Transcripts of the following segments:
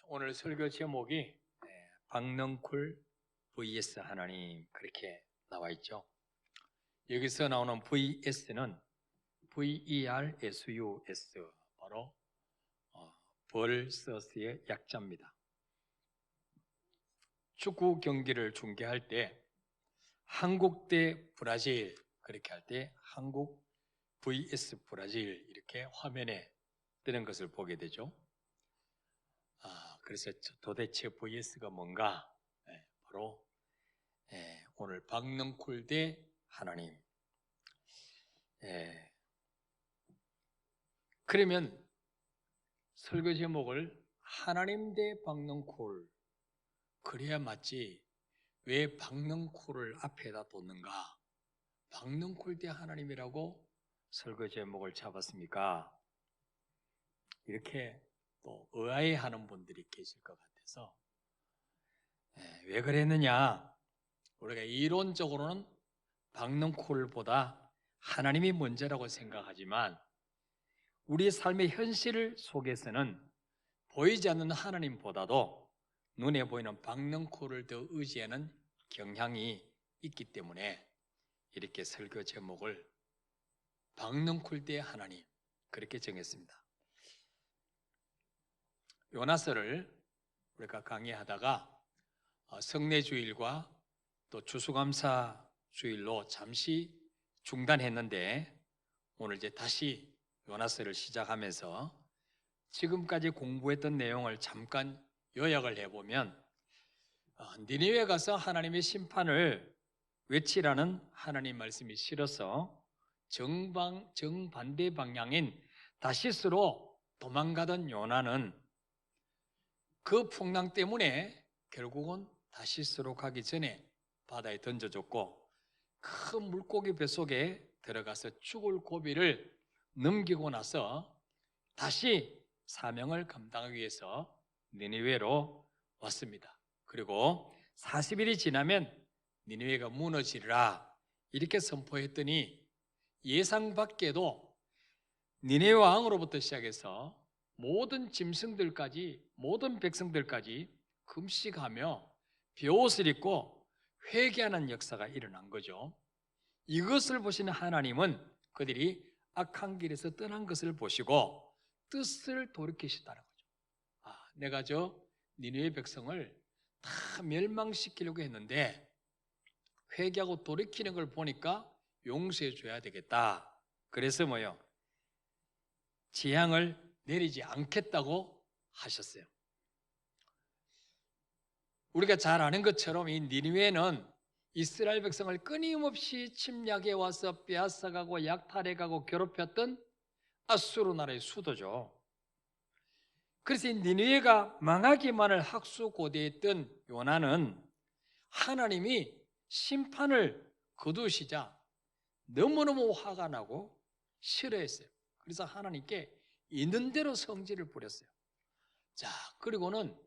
오늘 설교 제목이 박능쿨 vs 하나님 그렇게 나와 있죠. 여기서 나오는 vs는 VERSUS 바로 vs의 약자입니다. 축구 경기를 중계할 때 한국 대 브라질 그렇게 할 때 한국 vs 브라질 이렇게 화면에 뜨는 것을 보게 되죠. 그래서 도대체 vs가 뭔가? 바로 오늘 박능쿨 대 하나님. 그러면 설교 제목을 하나님 대 박능쿨 그래야 맞지 왜 박능쿨을 앞에다 뒀는가? 박능쿨 대 하나님이라고 설교 제목을 잡았습니까? 이렇게 또 의아해하는 분들이 계실 것 같아서 왜 그랬느냐? 우리가 이론적으로는 박능쿨보다 하나님이 먼저라고 생각하지만 우리 삶의 현실 속에서는 보이지 않는 하나님보다도 눈에 보이는 박능쿨을 더 의지하는 경향이 있기 때문에 이렇게 설교 제목을 박능쿨 대 하나님 그렇게 정했습니다. 요나서를 우리가 강의하다가 성례주일과 또 추수감사 주일로 잠시 중단했는데 오늘 이제 다시 요나서를 시작하면서 지금까지 공부했던 내용을 잠깐 요약을 해보면 니느웨 가서 하나님의 심판을 외치라는 하나님 말씀이 실어서 정반대 방향인 다시스로 도망가던 요나는 그 풍랑 때문에 결국은 다시스로 가기 전에 바다에 던져졌고 큰 물고기 뱃속에 들어가서 죽을 고비를 넘기고 나서 다시 사명을 감당하기 위해서 니느웨로 왔습니다. 그리고 40일이 지나면 니느웨가 무너지리라 이렇게 선포했더니 예상 밖에도 니느웨 왕으로부터 시작해서 모든 짐승들까지 모든 백성들까지 금식하며 벼옷을 입고 회개하는 역사가 일어난 거죠. 이것을 보시는 하나님은 그들이 악한 길에서 떠난 것을 보시고 뜻을 돌이키셨다는 거죠. 내가 저 니느웨 백성을 다 멸망시키려고 했는데 회개하고 돌이키는 걸 보니까 용서해 줘야 되겠다. 그래서 재앙을 내리지 않겠다고 하셨어요. 우리가 잘 아는 것처럼 이 니느웨는 이스라엘 백성을 끊임없이 침략해 와서 빼앗아가고 약탈해가고 괴롭혔던 아수르 나라의 수도죠. 그래서 이 니느웨가 망하기만을 학수고대했던 요나는 하나님이 심판을 거두시자 너무너무 화가 나고 싫어했어요. 그래서 하나님께 있는 대로 성질을 부렸어요. 자, 그리고는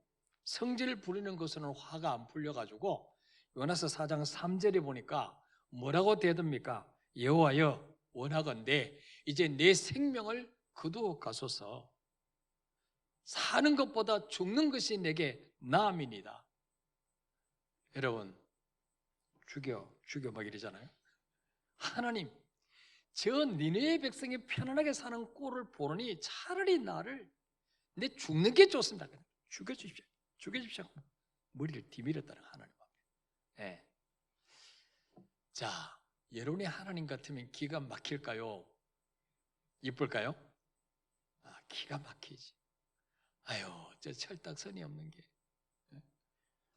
성질을 부리는 것으로는 화가 안 풀려가지고 요나서 4장 3절에 보니까 뭐라고 대듭니까? 여호와여 원하건대 이제 내 생명을 거두어 가소서. 사는 것보다 죽는 것이 내게 나음이니이다. 여러분 죽여 막 이러잖아요. 하나님 저 니느웨 백성이 편안하게 사는 꼴을 보느니 차라리 나를 내 죽는 게 좋습니다. 죽여주십시오. 머리를 뒤밀었다는 하나님 앞에. 자, 여러분이 하나님 같으면 기가 막힐까요? 이쁠까요? 기가 막히지. 아유, 저 철딱선이 없는 게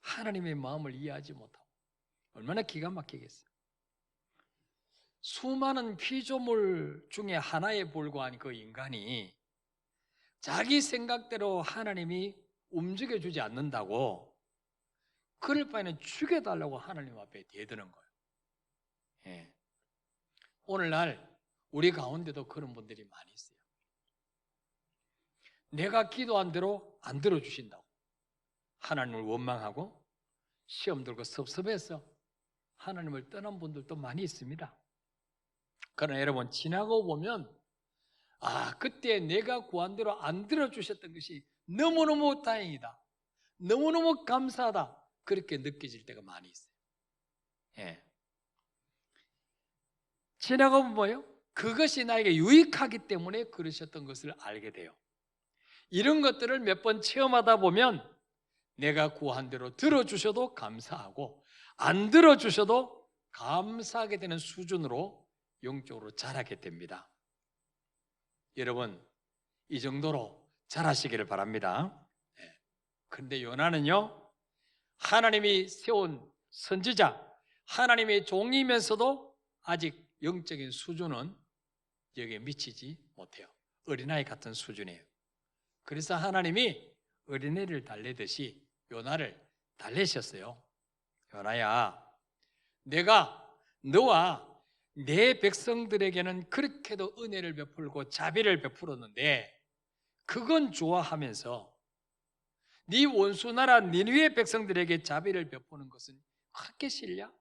하나님의 마음을 이해하지 못하고 얼마나 기가 막히겠어요. 수많은 피조물 중에 하나에 불과한 그 인간이 자기 생각대로 하나님이 움직여주지 않는다고 그럴 바에는 죽여달라고 하나님 앞에 대드는 거예요. 오늘날 우리 가운데도 그런 분들이 많이 있어요. 내가 기도한 대로 안 들어주신다고 하나님을 원망하고 시험 들고 섭섭해서 하나님을 떠난 분들도 많이 있습니다. 그러나 여러분 지나고 보면 그때 내가 구한 대로 안 들어주셨던 것이 너무너무 다행이다. 너무너무 감사하다 그렇게 느껴질 때가 많이 있어요. 예. 지나가면 뭐예요? 그것이 나에게 유익하기 때문에 그러셨던 것을 알게 돼요. 이런 것들을 몇 번 체험하다 보면 내가 구한 대로 들어주셔도 감사하고 안 들어주셔도 감사하게 되는 수준으로 영적으로 자라게 됩니다. 여러분, 이 정도로 자라시기를 바랍니다. 그런데 요나는요, 하나님이 세운 선지자, 하나님의 종이면서도 아직 영적인 수준은 여기에 미치지 못해요. 어린아이 같은 수준이에요. 그래서 하나님이 어린애를 달래듯이 요나를 달래셨어요. 요나야, 내가 너와 내 백성들에게는 그렇게도 은혜를 베풀고 자비를 베풀었는데 그건 좋아하면서 네 원수 나라 니느웨 백성들에게 자비를 베푸는 것은 그렇게 싫냐?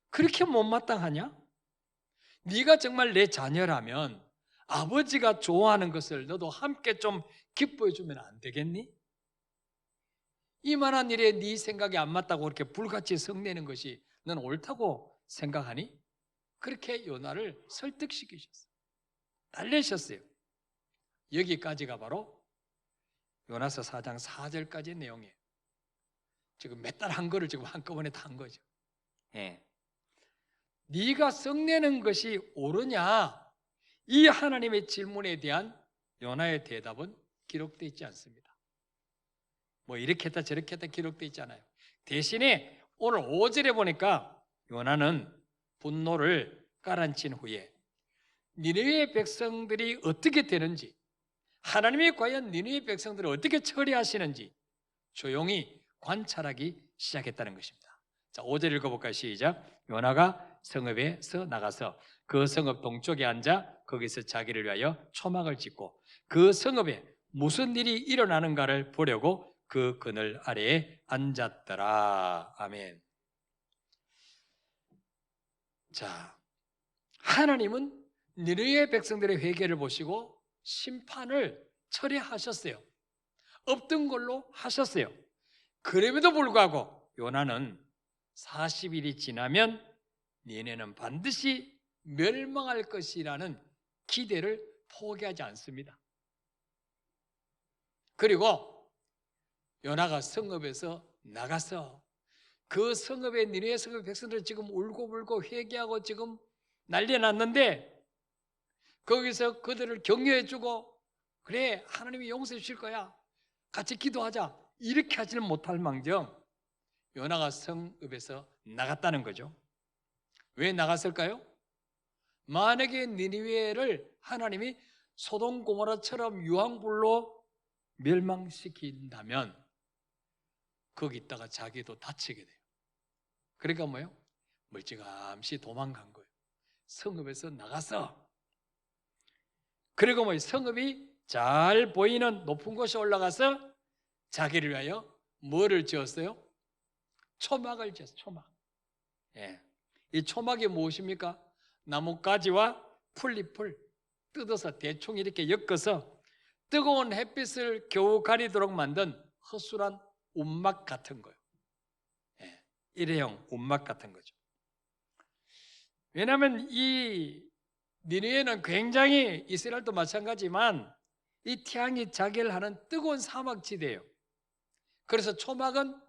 그렇게 못마땅하냐? 네가 정말 내 자녀라면 아버지가 좋아하는 것을 너도 함께 좀 기뻐해 주면 안 되겠니? 이만한 일에 네 생각이 안 맞다고 그렇게 불같이 성내는 것이 넌 옳다고 생각하니? 그렇게 요나를 설득시키셨어요. 달래셨어요. 여기까지가 바로 요나서 4장 4절까지의 내용이에요. 지금 몇 달 한 거를 지금 한꺼번에 다 한 거죠. 예. 네가 성내는 것이 옳으냐? 이 하나님의 질문에 대한 요나의 대답은 기록되어 있지 않습니다. 뭐 이렇게 했다 저렇게 했다 기록되어 있잖아요. 대신에 오늘 5절에 보니까 요나는 분노를 가라앉힌 후에 니느웨 백성들이 어떻게 되는지, 하나님이 과연 니느웨 백성들을 어떻게 처리하시는지 조용히 관찰하기 시작했다는 것입니다. 자, 5절 읽어볼까요? 시작. 요나가 성읍에서 나가서 그 성읍 동쪽에 앉아 거기서 자기를 위하여 초막을 짓고 그 성읍에 무슨 일이 일어나는가를 보려고 그 그늘 아래에 앉았더라. 아멘. 자, 하나님은 니느웨 백성들의 회개를 보시고 심판을 처리하셨어요. 없던 걸로 하셨어요. 그럼에도 불구하고 요나는 40일이 지나면 니네는 반드시 멸망할 것이라는 기대를 포기하지 않습니다. 그리고 요나가 성읍에서 나가서 그 성읍의 니느웨 성읍 백성들 지금 울고불고 회개하고 지금 난리 났는데 거기서 그들을 격려해주고 그래 하나님이 용서해 주실 거야 같이 기도하자 이렇게 하지는 못할 망정 요나가 성읍에서 나갔다는 거죠. 왜 나갔을까요? 만약에 니느웨를 하나님이 소돔 고모라처럼 유황불로 멸망시킨다면 거기 있다가 자기도 다치게 돼요. 그러니까 뭐예요? 멀찌감치 도망간 거예요. 성읍에서 나가서 그리고 뭐 성읍이 잘 보이는 높은 곳에 올라가서 자기를 위하여 뭐를 지었어요? 초막을 지었어요. 초막. 예. 이 초막이 무엇입니까? 나뭇가지와 풀잎을 뜯어서 대충 이렇게 엮어서 뜨거운 햇빛을 겨우 가리도록 만든 허술한 움막 같은 거예요. 예. 일회용 움막 같은 거죠. 왜냐하면 이 니느웨는 굉장히 이스라엘도 마찬가지지만 이 태양이 자결하는 뜨거운 사막지대예요. 그래서 초막은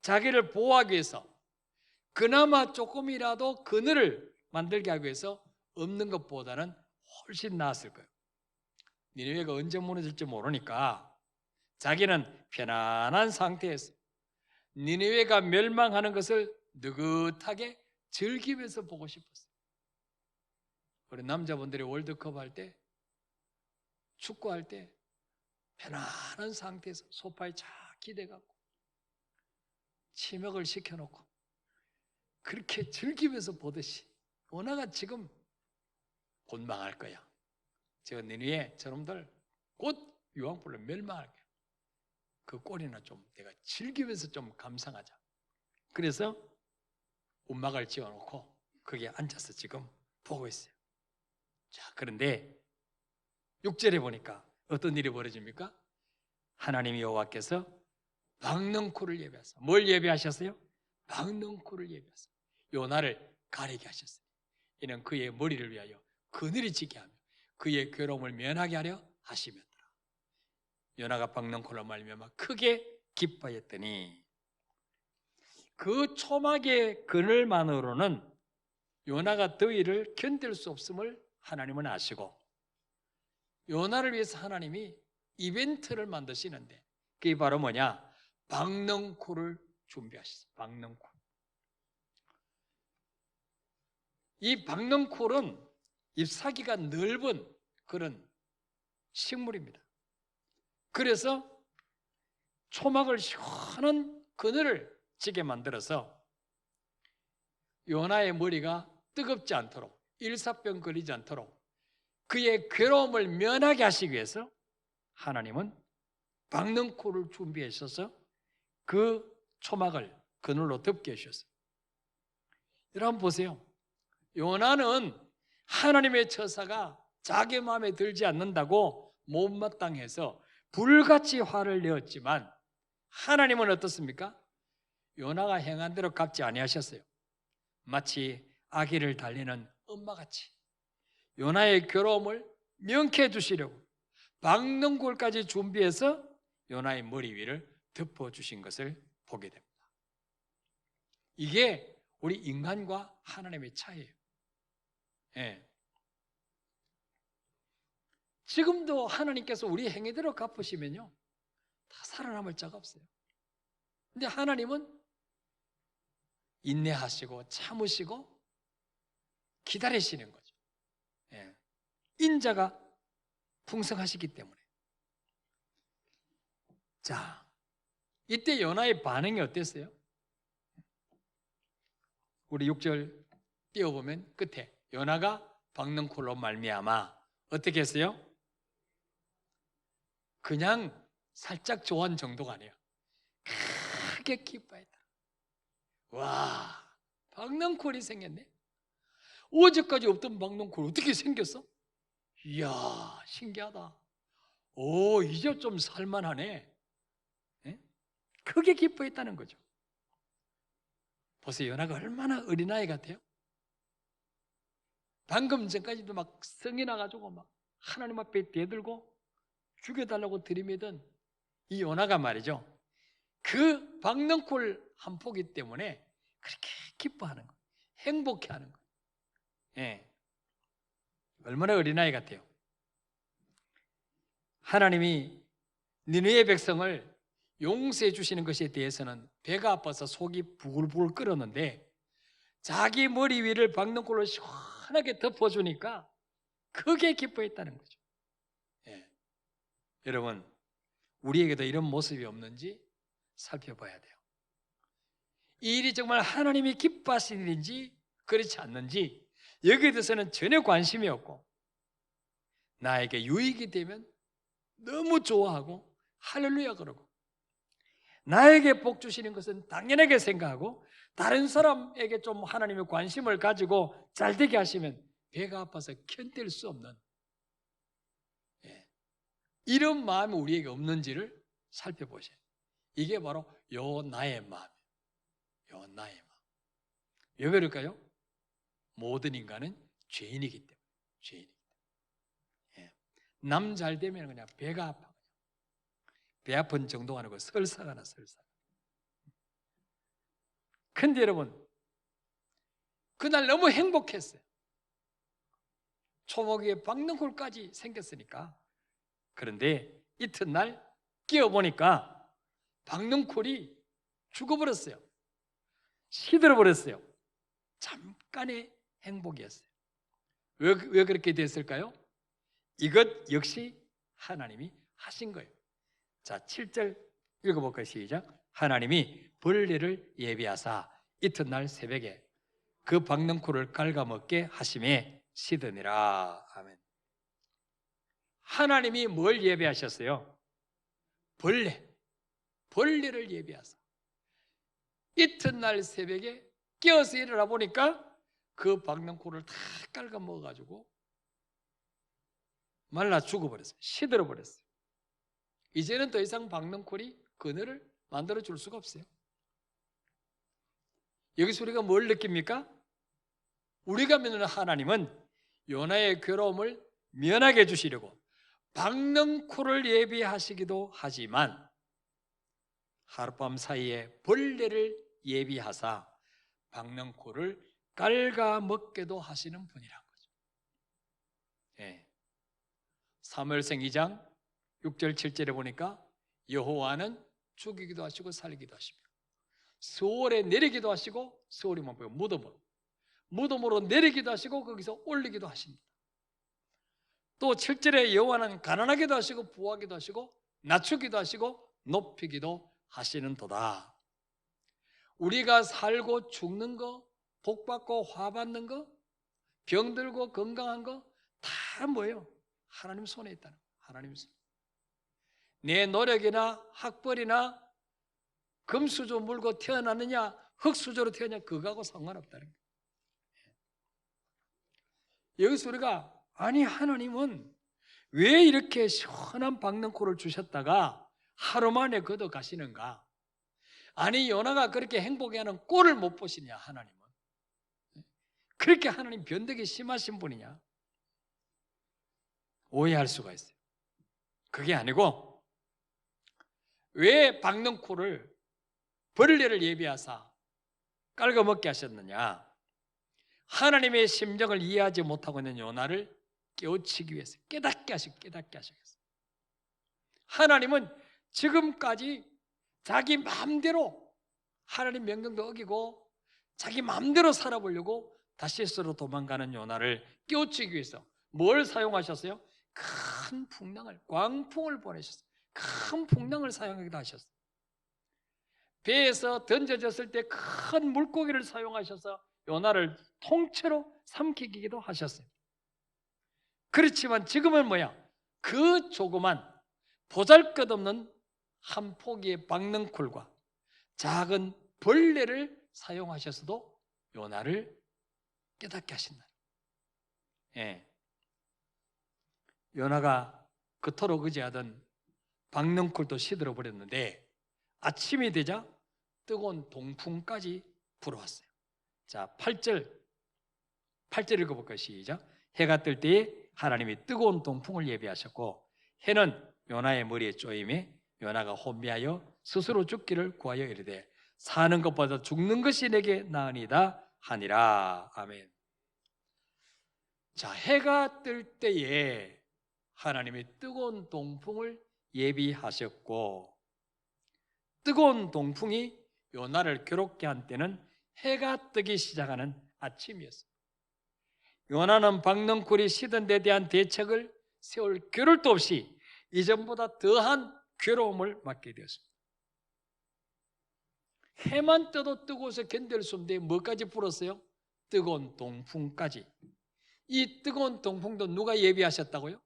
자기를 보호하기 위해서 그나마 조금이라도 그늘을 만들게 하기 위해서 없는 것보다는 훨씬 나았을 거예요. 니느웨가 언제 무너질지 모르니까 자기는 편안한 상태에서 니느웨가 멸망하는 것을 느긋하게 즐기면서 보고 싶었어요. 우리 남자분들이 월드컵 할 때, 축구할 때 편안한 상태에서 소파에 쫙 기대갖고 치맥을 시켜놓고 그렇게 즐기면서 보듯이 요나가 지금 곧 망할 거야. 저 니느웨 저놈들 곧 유황불로 멸망할 거야. 그 꼴이나 좀 내가 즐기면서 좀 감상하자. 그래서 움막을 지어놓고 거기에 앉아서 지금 보고 있어요. 자, 그런데 6절에 보니까 어떤 일이 벌어집니까? 하나님 여호와께서 박능코를 예배하사. 뭘 예배하셨어요? 박능코를 예배하사. 요나를 가리게 하셨어요. 이는 그의 머리를 위하여 그늘이 지게 하며 그의 괴로움을 면하게 하려 하시며더라. 요나가 박능코로 말미암아 크게 기뻐했더니, 그 초막의 그늘만으로는 요나가 더위를 견딜 수 없음을 하나님은 아시고, 요나를 위해서 하나님이 이벤트를 만드시는데, 그게 바로 뭐냐? 박능코를 준비하셨어요. 박능코. 이 박능콜은 잎사귀가 넓은 그런 식물입니다. 그래서 초막을 시원한 그늘을 지게 만들어서 요나의 머리가 뜨겁지 않도록, 일사병 걸리지 않도록 그의 괴로움을 면하게 하시기 위해서 하나님은 박능코를 준비해 주셔서 그 초막을 그늘로 덮게 해주셨어요. 여러분 보세요. 요나는 하나님의 처사가 자기 마음에 들지 않는다고 못마땅해서 불같이 화를 내었지만, 하나님은 어떻습니까? 요나가 행한 대로 갚지 아니하셨어요. 마치 아기를 달래는 엄마같이 요나의 괴로움을 명쾌해 주시려고 박능골까지 준비해서 요나의 머리 위를 덮어주신 것을 보게 됩니다. 이게 우리 인간과 하나님의 차이예요. 예. 지금도 하나님께서 우리 행위대로 갚으시면요, 다 살아남을 자가 없어요. 근데 하나님은 인내하시고 참으시고 기다리시는 거죠. 예. 인자가 풍성하시기 때문에. 자, 이때 요나의 반응이 어땠어요? 우리 6절 띄워보면 끝에 요나가 박능콜로 말미암아 어떻게 했어요? 그냥 살짝 좋아한 정도가 아니에요. 크게 기뻐했다. 와, 박능콜이 생겼네. 어제까지 없던 박능콜 어떻게 생겼어? 이야, 신기하다. 오, 이제 좀 살만하네. 네? 크게 기뻐했다는 거죠. 보세요, 요나가 얼마나 어린아이 같아요? 방금 전까지도 막 성이 나가지고 막 하나님 앞에 대들고 죽여달라고 들이미던 이 요나가 말이죠, 그 박능콜 한 포기 때문에 그렇게 기뻐하는 거예요. 행복해하는 거예요. 예. 얼마나 어린아이 같아요. 하나님이 니느웨 백성을 용서해 주시는 것에 대해서는 배가 아파서 속이 부글부글 끓었는데, 자기 머리 위를 박능콜로 시원하게 덮어주니까 크게 기뻐했다는 거죠. 예. 여러분, 우리에게도 이런 모습이 없는지 살펴봐야 돼요. 이 일이 정말 하나님이 기뻐하시는 일인지 그렇지 않는지 여기에 대해서는 전혀 관심이 없고, 나에게 유익이 되면 너무 좋아하고 할렐루야 그러고, 나에게 복 주시는 것은 당연하게 생각하고, 다른 사람에게 좀 하나님의 관심을 가지고 잘 되게 하시면 배가 아파서 견딜 수 없는, 이런 마음이 우리에게 없는지를 살펴보세요. 이게 바로 요나의 마음이에요. 요나의 마음. 왜 그럴까요? 모든 인간은 죄인이기 때문에. 죄인이기 때문에. 남 잘 되면 그냥 배가 아파. 배 아픈 정도가 아니고 설사가 나, 설사가. 근데 여러분, 그날 너무 행복했어요. 초목 위에 박능콜까지 생겼으니까. 그런데 이튿날 끼어보니까 박능콜이 죽어버렸어요. 시들어버렸어요. 잠깐의 행복이었어요. 왜 그렇게 됐을까요? 이것 역시 하나님이 하신 거예요. 자, 7절 읽어볼까요? 시작. 하나님이 벌레를 예비하사 이튿날 새벽에 그 박능코를 갉아먹게 하심에 시드니라. 아멘. 하나님이 뭘 예배하셨어요? 벌레를 예비하사 이튿날 새벽에 깨어서 일어나 보니까 그 박능코를 다 갉아먹어가지고 말라 죽어버렸어요. 시들어버렸어요. 이제는 더 이상 박넝쿨이 그늘을 만들어 줄 수가 없어요. 여기서 우리가 뭘 느낍니까? 우리가 믿는 하나님은 요나의 괴로움을 면하게 해주시려고 박넝쿨을 예비하시기도 하지만 하룻밤 사이에 벌레를 예비하사 박넝쿨을 갉아먹게도 하시는 분이란 거죠. 예. 사무엘상 2장 6절 7절에 보니까 여호와는 죽이기도 하시고 살리기도 하십니다. 수월에 내리기도 하시고, 수월이 뭐예요? 무덤으로 내리기도 하시고 거기서 올리기도 하십니다. 또 7절에 여호와는 가난하게도 하시고 부하기도 하시고 낮추기도 하시고 높이기도 하시는도다. 우리가 살고 죽는 거, 복받고 화받는 거, 병들고 건강한 거 다 뭐예요? 하나님 손에 있다는 거예요. 하나님 손. 내 노력이나 학벌이나 금수저 물고 태어났느냐 흙수저로 태어났느냐 그거하고 상관없다는 거예요. 여기서 우리가 아니 하나님은 왜 이렇게 시원한 박넝쿨을 주셨다가 하루 만에 걷어 가시는가? 아니 요나가 그렇게 행복해 하는 꼴을 못 보시냐 하나님은? 그렇게 하나님 변덕이 심하신 분이냐? 오해할 수가 있어요. 그게 아니고 왜 박넝쿨을 벌레를 예비하사 깔아먹게 하셨느냐? 하나님의 심정을 이해하지 못하고 있는 요나를 깨우치기 위해서 깨닫게 하셨어요. 하나님은 지금까지 자기 마음대로 하나님 명령도 어기고 자기 마음대로 살아보려고 다시스로 도망가는 요나를 깨우치기 위해서 뭘 사용하셨어요? 큰 풍랑을, 광풍을 보내셨어요. 큰 풍랑을 사용하기도 하셨어요. 배에서 던져졌을 때 큰 물고기를 사용하셔서 요나를 통째로 삼키기도 하셨어요. 그렇지만 지금은 뭐야? 그 조그만 보잘것없는 한 포기의 박넝쿨과 작은 벌레를 사용하셔서도 요나를 깨닫게 하신다. 예. 요나가 그토록 의지하던 박넝쿨도 시들어 버렸는데 아침이 되자 뜨거운 동풍까지 불어왔어요. 자, 8절 읽어볼까요? 시작. 해가 뜰 때에 하나님이 뜨거운 동풍을 예비하셨고 해는 요나의 머리에 쪼임에 요나가 혼미하여 스스로 죽기를 구하여 이르되 사는 것보다 죽는 것이 내게 나으니다 하니라. 아멘. 자, 해가 뜰 때에 하나님이 뜨거운 동풍을 예비하셨고 뜨거운 동풍이 요나를 괴롭게 한 때는 해가 뜨기 시작하는 아침이었어요. 요나는 박넝쿨이 시든 데 대한 대책을 세울 겨를도 없이 이전보다 더한 괴로움을 맞게 되었습니다. 해만 떠도 뜨거워서 견딜 수 없는데 뭐까지 불었어요? 뜨거운 동풍까지. 이 뜨거운 동풍도 누가 예비하셨다고요?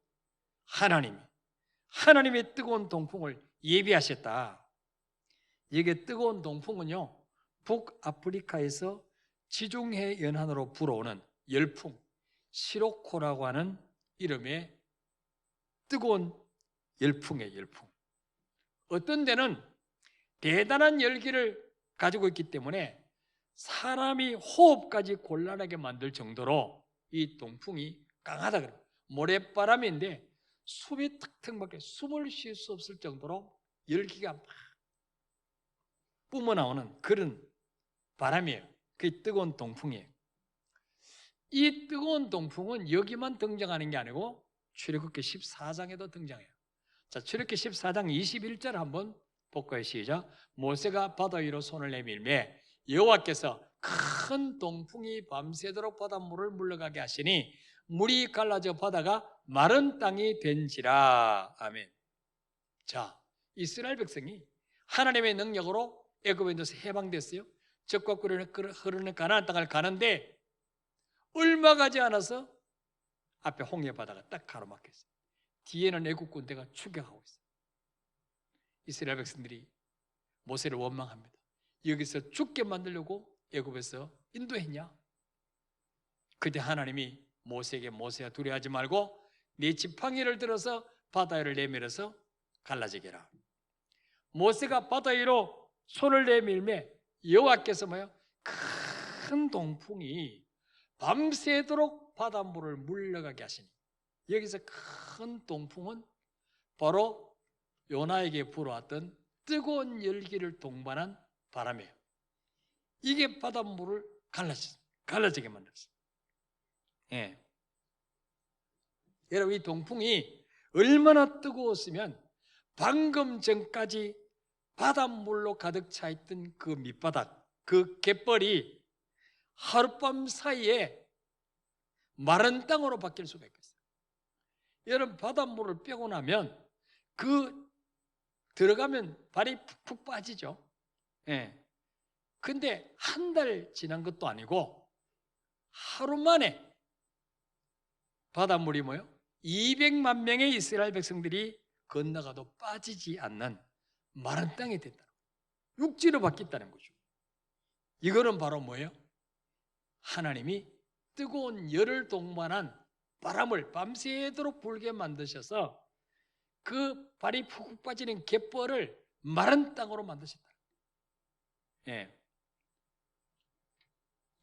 하나님이 뜨거운 동풍을 예비하셨다. 이게 뜨거운 동풍은요 북아프리카에서 지중해 연안으로 불어오는 열풍 시로코라고 하는 이름의 뜨거운 열풍이에요. 열풍. 어떤 데는 대단한 열기를 가지고 있기 때문에 사람이 호흡까지 곤란하게 만들 정도로 이 동풍이 강하다 그래요. 모래바람인데 숨이 턱턱 막혀 숨을 쉴 수 없을 정도로 열기가 막 뿜어나오는 그런 바람이에요. 그게 뜨거운 동풍이에요. 이 뜨거운 동풍은 여기만 등장하는 게 아니고 출애굽기 14장에도 등장해요. 자, 출애굽기 14장 21절 한번 볼까요? 시작. 모세가 바다 위로 손을 내밀매 여호와께서 큰 동풍이 밤새도록 바닷물을 물러가게 하시니 물이 갈라져 바다가 마른 땅이 된지라. 아멘. 자, 이스라엘 백성이 하나님의 능력으로 애굽에서 해방됐어요. 적과 꿀이 흐르는 가나안 땅을 가는데 얼마 가지 않아서 앞에 홍해 바다가 딱 가로막혀 있어요. 뒤에는 애굽 군대가 추격하고 있어요. 이스라엘 백성들이 모세를 원망합니다. 여기서 죽게 만들려고 애굽에서 인도했냐? 그때 하나님이 모세에게 모세야 두려워하지 말고 네 지팡이를 들어서 바다를 내밀어서 갈라지게 하라. 모세가 바다 위로 손을 내밀매 여호와께서 뭐예요? 큰 동풍이 밤새도록 바닷물을 물러가게 하시니, 여기서 큰 동풍은 바로 요나에게 불어왔던 뜨거운 열기를 동반한 바람이에요. 이게 바닷물을 갈라지게 만들었어요. 예. 여러분, 이 동풍이 얼마나 뜨거웠으면 방금 전까지 바닷물로 가득 차 있던 그 밑바닥, 그 갯벌이 하룻밤 사이에 마른 땅으로 바뀔 수가 있겠어요. 여러분, 바닷물을 빼고 나면 들어가면 발이 푹푹 빠지죠. 예. 근데 한 달 지난 것도 아니고 하루 만에 바닷물이 뭐예요? 200만 명의 이스라엘 백성들이 건너가도 빠지지 않는 마른 땅이 됐다. 육지로 바뀌었다는 거죠. 이거는 바로 뭐예요? 하나님이 뜨거운 열을 동반한 바람을 밤새도록 불게 만드셔서 그 발이 푹푹 빠지는 갯벌을 마른 땅으로 만드셨다. 예.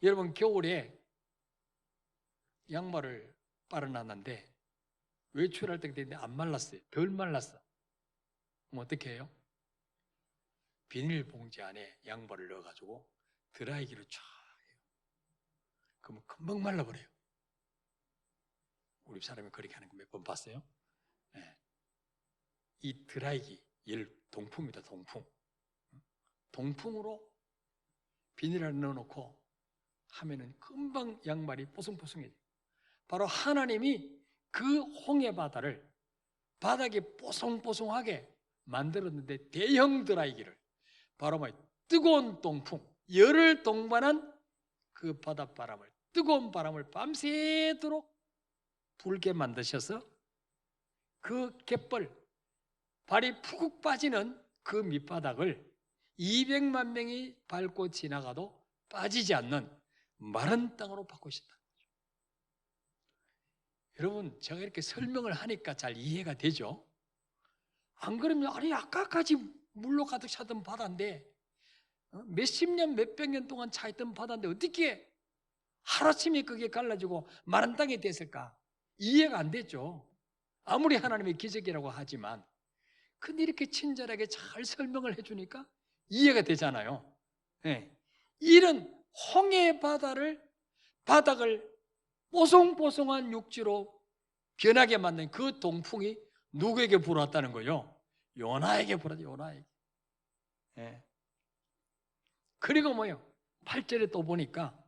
여러분, 겨울에 양말을 빨아놨는데 외출할 때 됐는데 안 말랐어요. 덜 말랐어. 그럼 어떻게 해요? 비닐봉지 안에 양말을 넣어가지고 드라이기로 쫙 해요. 그러면 금방 말라버려요. 우리 사람이 그렇게 하는 거 몇 번 봤어요? 네. 이 드라이기, 동풍입니다. 동풍으로 비닐을 넣어놓고 하면은 금방 양말이 뽀송뽀송해져요. 바로 하나님이 그 홍해 바다를 바닥에 뽀송뽀송하게 만들었는데, 대형 드라이기를 바로 뜨거운 동풍, 열을 동반한 그 바닷바람을, 뜨거운 바람을 밤새도록 불게 만드셔서 그 갯벌, 발이 푹 빠지는 그 밑바닥을 200만 명이 밟고 지나가도 빠지지 않는 마른 땅으로 바꾸셨다. 여러분, 제가 이렇게 설명을 하니까 잘 이해가 되죠? 안 그러면 아니 아까까지 물로 가득 차던 바다인데, 몇십 년, 몇백 년 동안 차 있던 바다인데 어떻게 하루아침에 그게 갈라지고 마른 땅이 됐을까? 이해가 안 됐죠. 아무리 하나님의 기적이라고 하지만. 근데 이렇게 친절하게 잘 설명을 해주니까 이해가 되잖아요. 네. 이런 홍해 바닥을 뽀송뽀송한 육지로 변하게 만든 그 동풍이 누구에게 불어왔다는 거예요? 요나에게 불어왔죠. 요나에게. 네. 그리고 뭐예요? 8절에 또 보니까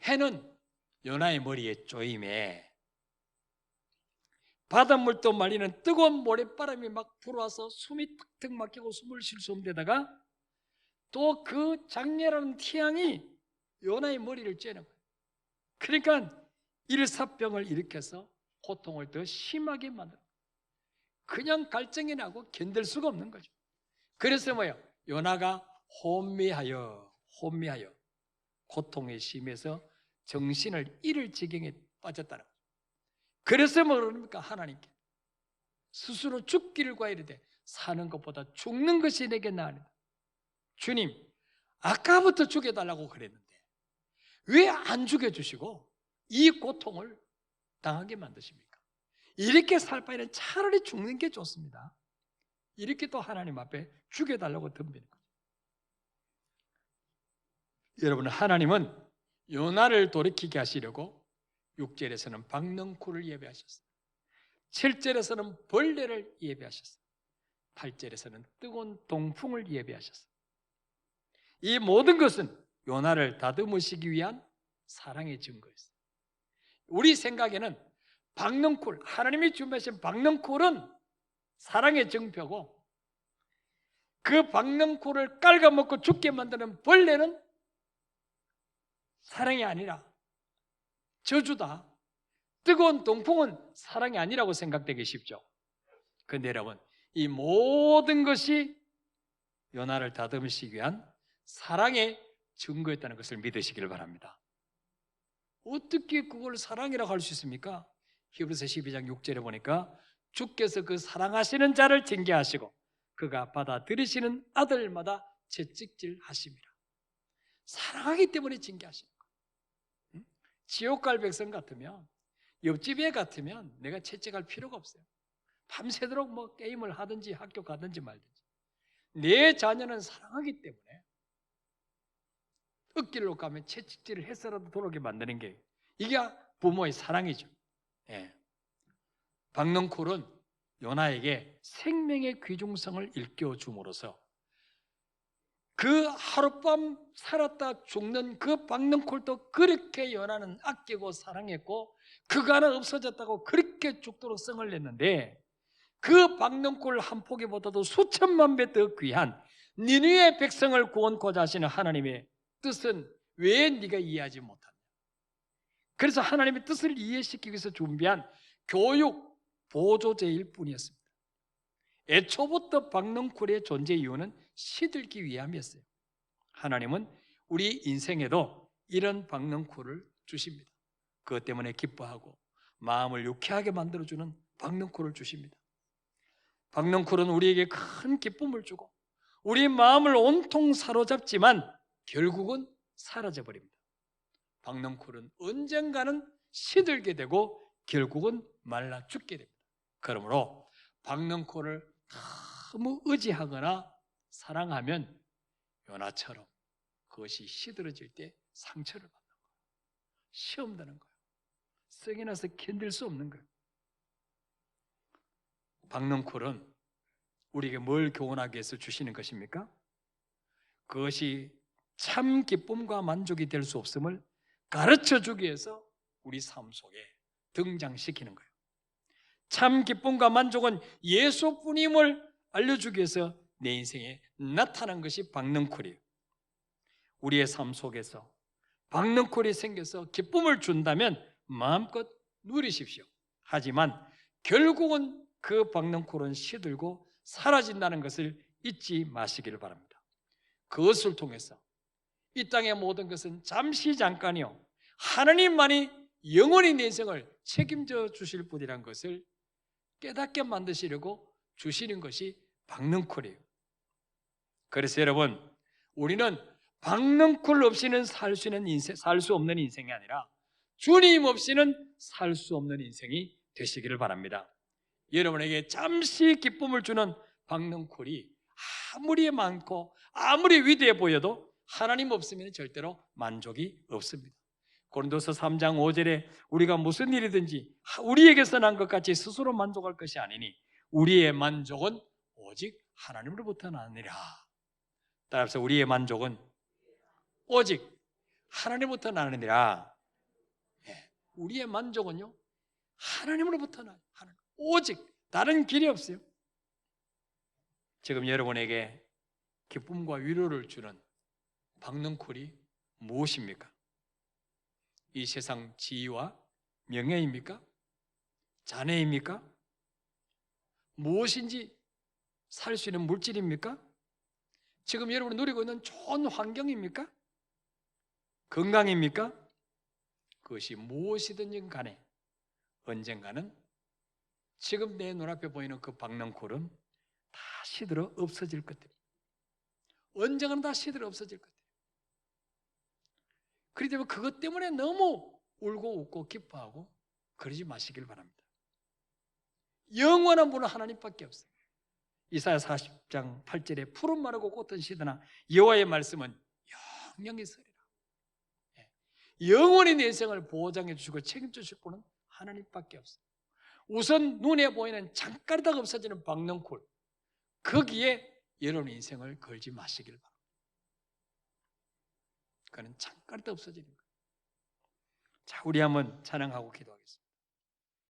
해는 요나의 머리에 쪼임에 바닷물도 말리는 뜨거운 모래바람이 막 불어와서 숨이 턱턱 막히고 숨을 쉴 수 없는 데다가 또 그 장렬한 태양이 요나의 머리를 쬐는 거예요. 그러니까 일사병을 일으켜서 고통을 더 심하게 만들어요. 그냥 갈증이 나고 견딜 수가 없는 거죠. 그래서 뭐예요? 요나가 혼미하여 고통에 심해서 정신을 잃을 지경에 빠졌다는 거죠. 그래서 뭐 그럽니까? 하나님께 스스로 죽기를 구하이르되 사는 것보다 죽는 것이 내게 나으리다. 주님, 아까부터 죽여달라고 그랬는데 왜 안 죽여주시고 이 고통을 당하게 만드십니까? 이렇게 살 바에는 차라리 죽는 게 좋습니다. 이렇게 또 하나님 앞에 죽여달라고 덤비는 거죠. 여러분, 하나님은 요나를 돌이키게 하시려고 6절에서는 박넝쿨을 예배하셨어요. 7절에서는 벌레를 예배하셨어요. 8절에서는 뜨거운 동풍을 예배하셨어요. 이 모든 것은 요나를 다듬으시기 위한 사랑의 증거였어요. 우리 생각에는 박넝쿨, 하나님이 준비하신 박넝쿨은 사랑의 증표고, 그 박넝쿨을 깔아먹고 죽게 만드는 벌레는 사랑이 아니라 저주다. 뜨거운 동풍은 사랑이 아니라고 생각되기 쉽죠. 그런데 여러분, 이 모든 것이 요나를 다듬으시기 위한 사랑의 증거였다는 것을 믿으시기를 바랍니다. 어떻게 그걸 사랑이라고 할 수 있습니까? 히브리서 12장 6절에 보니까 주께서 그 사랑하시는 자를 징계하시고 그가 받아들이시는 아들마다 채찍질하심이라. 사랑하기 때문에 징계하시는 거예요. 응? 지옥 갈 백성 같으면, 옆집 애 같으면 내가 채찍할 필요가 없어요. 밤새도록 뭐 게임을 하든지 학교 가든지 말든지. 내 자녀는 사랑하기 때문에 흙길로 가면 채찍질을 해서라도 돌아오게 만드는 게, 이게 부모의 사랑이죠. 예. 박넝쿨은 요나에게 생명의 귀중성을 일깨워줌으로써 그 하룻밤 살았다 죽는 그 박넝쿨도 그렇게 요나는 아끼고 사랑했고 그가 하나 없어졌다고 그렇게 죽도록 성을 냈는데, 그 박넝쿨 한 포기보다도 수천만 배 더 귀한 니느웨 백성을 구원코자 하시는 하나님의 뜻은 왜 네가 이해하지 못하냐? 그래서 하나님의 뜻을 이해시키기 위해서 준비한 교육 보조제일 뿐이었습니다. 애초부터 박넝쿨의 존재 이유는 시들기 위함이었어요. 하나님은 우리 인생에도 이런 박넝쿨을 주십니다. 그것 때문에 기뻐하고 마음을 유쾌하게 만들어주는 박넝쿨을 주십니다. 박넝쿨은 우리에게 큰 기쁨을 주고 우리 마음을 온통 사로잡지만 결국은 사라져버립니다. 박넝쿨은 언젠가는 시들게 되고 결국은 말라 죽게 됩니다. 그러므로 박넝쿨을 너무 의지하거나 사랑하면 요나처럼 그것이 시들어질 때 상처를 받는 거예요. 시험 드는 거예요. 성이 나서 견딜 수 없는 거예요. 박넝쿨은 우리에게 뭘 교훈하기 위해서 주시는 것입니까? 그것이 참 기쁨과 만족이 될 수 없음을 가르쳐주기 위해서 우리 삶 속에 등장시키는 거예요. 참 기쁨과 만족은 예수뿐임을 알려주기 위해서 내 인생에 나타난 것이 박넝쿨이에요. 우리의 삶 속에서 박넝쿨이 생겨서 기쁨을 준다면 마음껏 누리십시오. 하지만 결국은 그 박넝쿨은 시들고 사라진다는 것을 잊지 마시기를 바랍니다. 그것을 통해서 이 땅의 모든 것은 잠시 잠깐이요, 하나님만이 영원히 내 인생을 책임져 주실 분이라는 것을 깨닫게 만드시려고 주시는 것이 박넝쿨이에요. 그래서 여러분, 우리는 박넝쿨 없이는 살 수 없는 인생이 아니라 주님 없이는 살 수 없는 인생이 되시기를 바랍니다. 여러분에게 잠시 기쁨을 주는 박넝쿨이 아무리 많고 아무리 위대해 보여도 하나님 없으면 절대로 만족이 없습니다. 고린도서 3장 5절에 우리가 무슨 일이든지 우리에게서 난 것 같이 스스로 만족할 것이 아니니 우리의 만족은 오직 하나님으로부터 나느니라. 따라서 우리의 만족은 오직 하나님으로부터 나느니라. 우리의 만족은요, 하나님으로부터 나요. 오직 다른 길이 없어요. 지금 여러분에게 기쁨과 위로를 주는 박넝쿨이 무엇입니까? 이 세상 지위와 명예입니까? 자네입니까? 무엇인지 살 수 있는 물질입니까? 지금 여러분이 누리고 있는 좋은 환경입니까? 건강입니까? 그것이 무엇이든지 간에 언젠가는 지금 내 눈앞에 보이는 그 박넝쿨은 다 시들어 없어질 것들이에요. 언젠가는 다 시들어 없어질 것들이에요. 그렇기 때문에 그것 때문에 너무 울고 웃고 기뻐하고 그러지 마시길 바랍니다. 영원한 분은 하나님밖에 없어요. 이사야 40장 8절에 푸른 마르고 꽃은 시드나 여호와의 말씀은 영영이 서리라. 영원히 내 인생을 보장해 주시고 책임져 주실 분은 하나님밖에 없어요. 우선 눈에 보이는 잠깐이다 없어지는 박넝쿨, 거기에 여러분 인생을 걸지 마시길 바랍니다. 그는 잠깐이다 없어지는 거예요. 자, 우리 한번 찬양하고 기도하겠습니다.